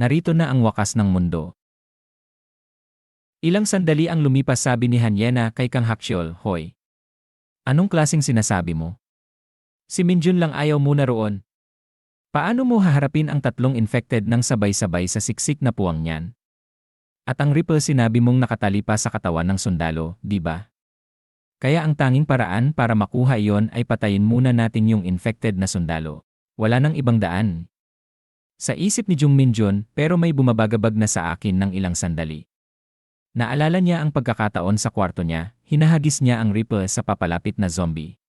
Narito na ang wakas ng mundo. Ilang sandali ang lumipas, sabi ni Hanyena kay Kang Hakshyol, "Hoy, anong klaseng sinasabi mo? Si Minjun lang ayaw muna roon. Paano mo haharapin ang tatlong infected ng sabay-sabay sa siksik na puwang niyan? At ang ripple sinabi mong nakatali pa sa katawan ng sundalo, di ba? Kaya ang tanging paraan para makuha iyon ay patayin muna natin yung infected na sundalo. Wala nang ibang daan." Sa isip ni Jung Minjun, pero may bumabagabag na sa akin ng ilang sandali. Naalala niya ang pagkakataon sa kwarto niya, hinahagis niya ang ripple sa papalapit na zombie.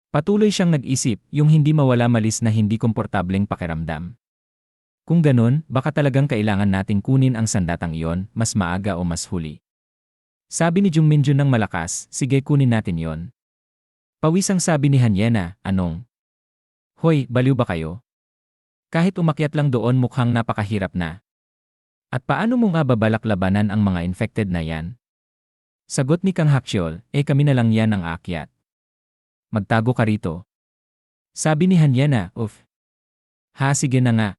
Patuloy siyang nag-isip, yung hindi mawala malis na hindi komportableng pakiramdam. Kung ganun, baka talagang kailangan nating kunin ang sandatang iyon, mas maaga o mas huli. Sabi ni Jung Minjun ng malakas, "Sige, kunin natin yon." Pawisang sabi ni Hanyena, "Anong? Hoy, baliw ba kayo? Kahit umakyat lang doon mukhang napakahirap na. At paano mo nga babalak labanan ang mga infected na yan?" Sagot ni Kang Hakshyol, "Kami na lang yan ang aakyat. Magtago ka rito." Sabi ni Hanyena, "Uff. Ha, sige na nga."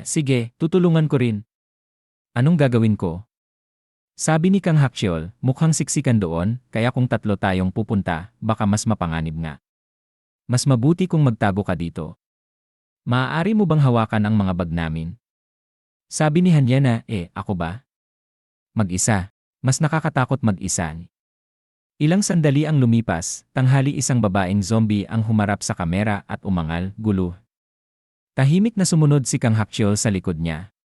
Sige, tutulungan ko rin." "Anong gagawin ko?" Sabi ni Kang Hakshyol, "Mukhang siksikan doon, kaya kung tatlo tayong pupunta, baka mas mapanganib nga. Mas mabuti kung magtago ka dito. Maaari mo bang hawakan ang mga bag namin?" Sabi ni Hanyena, Ako ba? Mag-isa. Mas nakakatakot mag-isa." Ilang sandali ang lumipas, tanghali isang babaeng zombie ang humarap sa kamera at umangal, gulo. Tahimik na sumunod si Kang Hakshyol sa likod niya.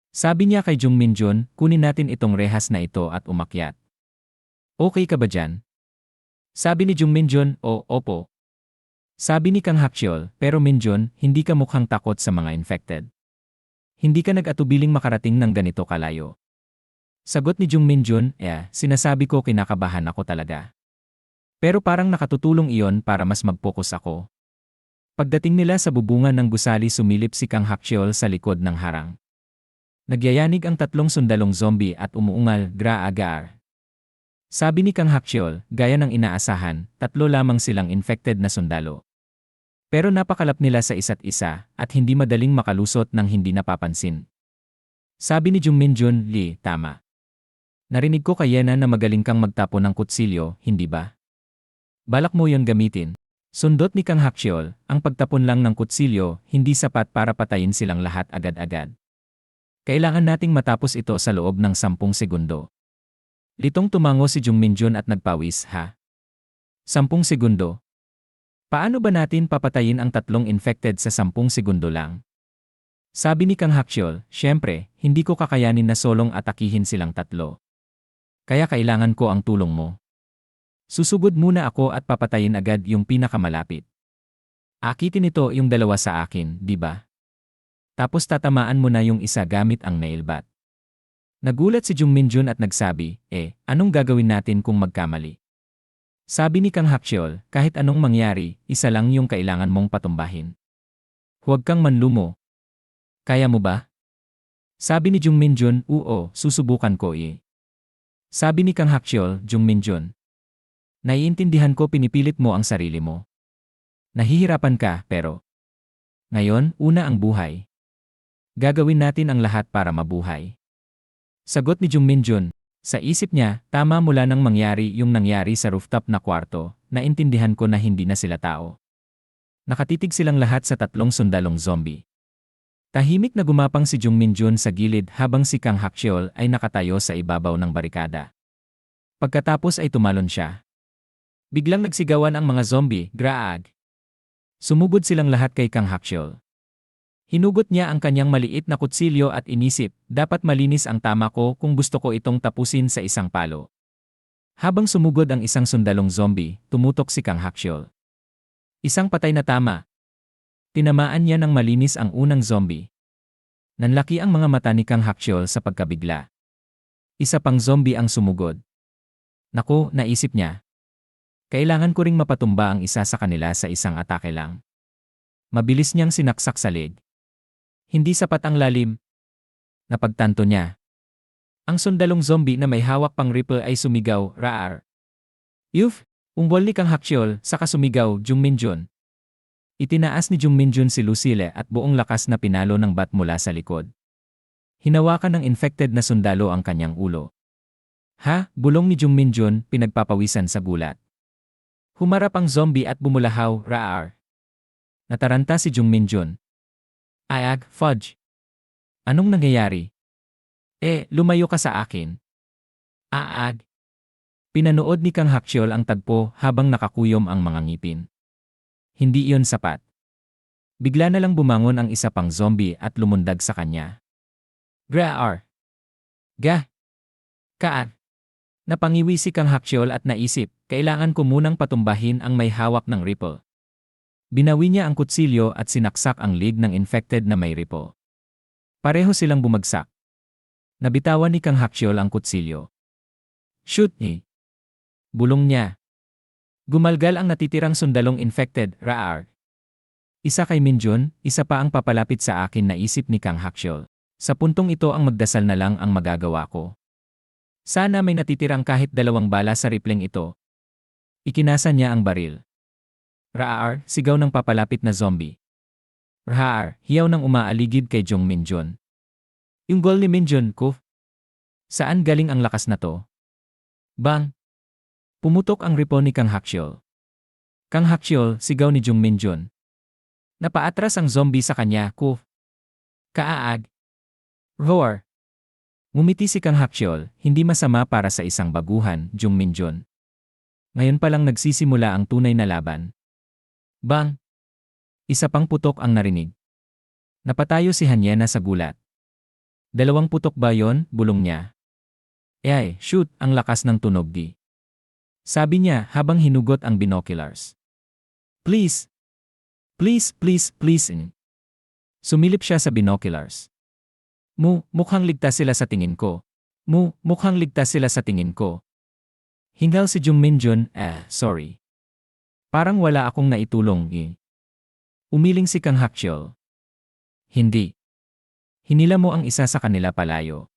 Sabi niya kay Jung Minjun, "Kunin natin itong rehas na ito at umakyat. Okay ka ba dyan?" Sabi ni Jung Minjun, Opo." Sabi ni Kang Hakshyol, "Pero Minjun, hindi ka mukhang takot sa mga infected. Hindi ka nag-atubiling makarating ng ganito kalayo." Sagot ni Jung Minjun, Sinasabi ko kinakabahan ako talaga. Pero parang nakatutulong iyon para mas mag-focus ako." Pagdating nila sa bubungan ng gusali, sumilip si Kang Hakshyol sa likod ng harang. Nagyayanig ang tatlong sundalong zombie at umuungal, "Gra-agar." Sabi ni Kang Hakshyol, gaya ng inaasahan, tatlo lamang silang infected na sundalo. Pero napakalap nila sa isa't isa at hindi madaling makalusot ng hindi napapansin. Sabi ni Jung Minjun, Tama. Narinig ko kay Yena na magaling kang magtapo ng kutsilyo, hindi ba? Balak mo yon gamitin?" Sundot ni Kang Hakshyol, "Ang pagtapon lang ng kutsilyo, hindi sapat para patayin silang lahat agad-agad. Kailangan nating matapos ito sa loob ng 10 segundo." Litong tumango si Jung Minjun at nagpawis, "Ha? 10 segundo? Paano ba natin papatayin ang tatlong infected sa 10 segundo lang?" Sabi ni Kang Hakshyol, "Siyempre, hindi ko kakayanin na solong atakihin silang tatlo. Kaya kailangan ko ang tulong mo. Susugod muna ako at papatayin agad yung pinakamalapit. Akitin ito yung dalawa sa akin, di ba? Tapos tatamaan mo na yung isa gamit ang nailbat." Nagulat si Jung Minjun at nagsabi, Anong gagawin natin kung magkamali?" Sabi ni Kang Hakshyol, "Kahit anong mangyari, isa lang yung kailangan mong patumbahin. Huwag kang manlumo. Kaya mo ba?" Sabi ni Jung Minjun, "Oo, susubukan ko." Sabi ni Kang Hakshyol, "Jung Minjun, naiintindihan ko pinipilit mo ang sarili mo. Nahihirapan ka, pero ngayon, una ang buhay. Gagawin natin ang lahat para mabuhay." Sagot ni Jung Minjun. Sa isip niya, tama mula nang mangyari yung nangyari sa rooftop na kwarto, naintindihan ko na hindi na sila tao. Nakatitig silang lahat sa tatlong sundalong zombie. Tahimik na gumapang si Jung Minjun sa gilid habang si Kang Hakshyol ay nakatayo sa ibabaw ng barikada. Pagkatapos ay tumalon siya. Biglang nagsigawan ang mga zombie, "Graag!" Sumugod silang lahat kay Kang Hakshyol. Hinugot niya ang kanyang maliit na kutsilyo at inisip, dapat malinis ang tama ko kung gusto ko itong tapusin sa isang palo. Habang sumugod ang isang sundalong zombie, tumutok si Kang Hakshyol. Isang patay na tama. Tinamaan niya ng malinis ang unang zombie. Nanlaki ang mga mata ni Kang Hakshyol sa pagkabigla. Isa pang zombie ang sumugod. Naku, naisip niya. Kailangan ko ring mapatumba ang isa sa kanila sa isang atake lang. Mabilis niyang sinaksak sa leg. Hindi sapat ang lalim. Napagtanto niya. Ang sundalong zombie na may hawak pang ripple ay sumigaw, "Raar!" "Yuf!" Umbol ni Kang Hakshyol, saka sumigaw, "Jung Minjun!" Itinaas ni Jung Minjun si Lucille at buong lakas na pinalo ng bat mula sa likod. Hinawakan ng infected na sundalo ang kanyang ulo. Ha? Bulong ni Jung Minjun, pinagpapawisan sa gulat. Humarap ang zombie at bumulahaw, raar. Nataranta si Jung Minjun. Ayag, fudge. Anong nangyayari? Lumayo ka sa akin. Aag. Pinanood ni Kang Hakchol ang tagpo habang nakakuyom ang mga ngipin. Hindi iyon sapat. Bigla na lang bumangon ang isa pang zombie at lumundag sa kanya. Graar. Ga. Kaan. Napangiwi si Kang Hakchol at naisip, kailangan ko munang patumbahin ang may hawak ng ripple. Binawi niya ang kutsilyo at sinaksak ang leg ng infected na may ripple. Pareho silang bumagsak. Nabitawan ni Kang Hakchol ang kutsilyo. Shoot eh. Bulong niya. Gumalgal ang natitirang sundalong infected, raar. Isa kay Minjun, isa pa ang papalapit sa akin na isip ni Kang Hakchol. Sa puntong ito ang magdasal na lang ang magagawa ko. Sana may natitirang kahit 2 bala sa ripleng ito. Ikinasa niya ang baril. Raar, sigaw ng papalapit na zombie. Raar, hiyaw ng umaaligid kay Jung Minjun. Yung goal ni Minjun, kuf. Saan galing ang lakas na to? Bang! Pumutok ang ripple ni Kang Hakchol. Kang Hakchol, sigaw ni Jung Minjun. Napaatras ang zombie sa kanya, kuf. Kaaag. Roar. Ngumiti si Kang Hakchol, hindi masama para sa isang baguhan, Jung Minjun. Ngayon pa lang nagsisimula ang tunay na laban. Bang! Isa pang putok ang narinig. Napatayo si Hanyena sa gulat. 2 putok ba yon? Bulong niya. Shoot, ang lakas ng tunog di. Sabi niya habang hinugot ang binoculars. Please! Please, please, please. Sumilip siya sa binoculars. Mukhang ligtas sila sa tingin ko. Mukhang ligtas sila sa tingin ko. Hingal si Jung Minjun, sorry. Parang wala akong naitulong Umiling si Kang Hakchol. Hindi. Hinila mo ang isa sa kanila palayo.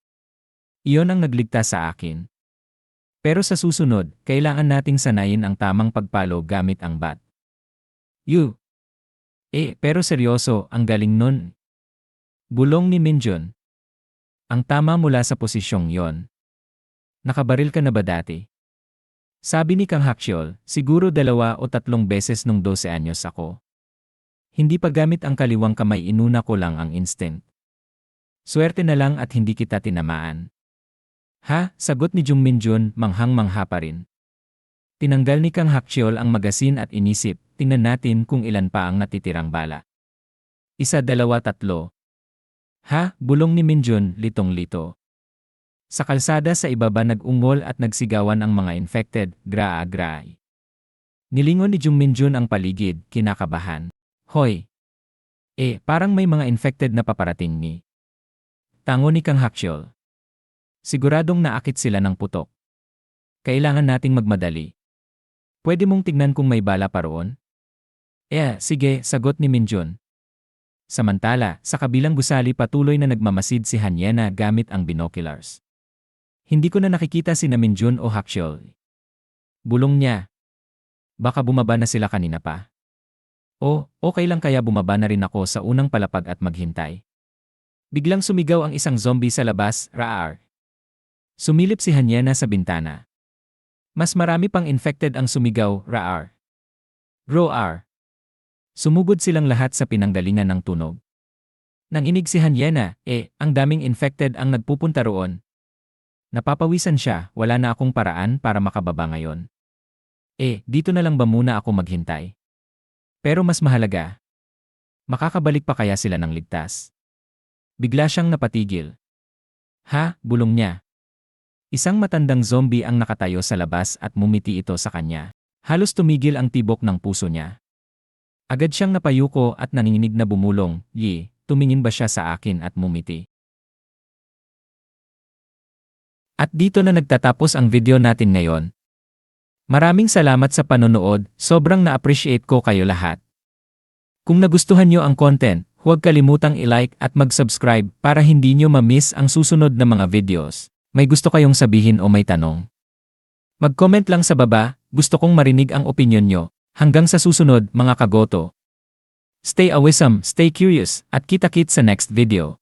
Iyon ang nagligtas sa akin. Pero sa susunod, kailangan nating sanayin ang tamang pagpalo gamit ang bat. Pero seryoso, ang galing nun. Bulong ni Minjun. Ang tama mula sa posisyong yon. Nakabaril ka na ba dati? Sabi ni Kang Hakchol, siguro 2 o 3 beses nung 12 anyos ako. Hindi pa gamit ang kaliwang kamay, inuna ko lang ang instinct. Swerte na lang at hindi kita tinamaan. Ha? Sagot ni Jung Minjun, manghang-mangha pa rin. Tinanggal ni Kang Hakchol ang magasin at inisip, tingnan natin kung ilan pa ang natitirang bala. 1, 2, 3. Ha? Bulong ni Minjun, litong-lito. Sa kalsada sa ibaba nag-ungol at nagsigawan ang mga infected, gra-gray. Nilingon ni Jung Minjun ang paligid, kinakabahan. Hoy! Parang may mga infected na paparating ni. Tango ni Kang Hakchol. Siguradong naakit sila ng putok. Kailangan nating magmadali. Pwede mong tignan kung may bala pa roon? Sige, sagot ni Minjun. Samantala, sa kabilang gusali patuloy na nagmamasid si Hanyena gamit ang binoculars. Hindi ko na nakikita si Minjun o Hakchol. Bulong niya. Baka bumaba na sila kanina pa. Okay lang kaya bumaba na rin ako sa unang palapag at maghintay. Biglang sumigaw ang isang zombie sa labas, raar. Sumilip si Hanyena sa bintana. Mas marami pang infected ang sumigaw, raar. Roar. Sumugod silang lahat sa pinanggalingan ng tunog. Nang inig si Hanyena, ang daming infected ang nagpupunta roon. Napapawisan siya, wala na akong paraan para makababa ngayon. Dito na lang ba muna ako maghintay? Pero mas mahalaga, makakabalik pa kaya sila ng ligtas? Bigla siyang napatigil. Ha? Bulong niya. Isang matandang zombie ang nakatayo sa labas at mumiti ito sa kanya. Halos tumigil ang tibok ng puso niya. Agad siyang napayuko at nanginginig na bumulong, tumingin ba siya sa akin at mumiti. At dito na nagtatapos ang video natin ngayon. Maraming salamat sa panonood, sobrang na-appreciate ko kayo lahat. Kung nagustuhan nyo ang content, huwag kalimutang i-like at mag-subscribe para hindi nyo ma-miss ang susunod na mga videos. May gusto kayong sabihin o may tanong? Mag-comment lang sa baba, gusto kong marinig ang opinyon nyo. Hanggang sa susunod mga kagoto. Stay awesome, stay curious, at kita-kits sa next video.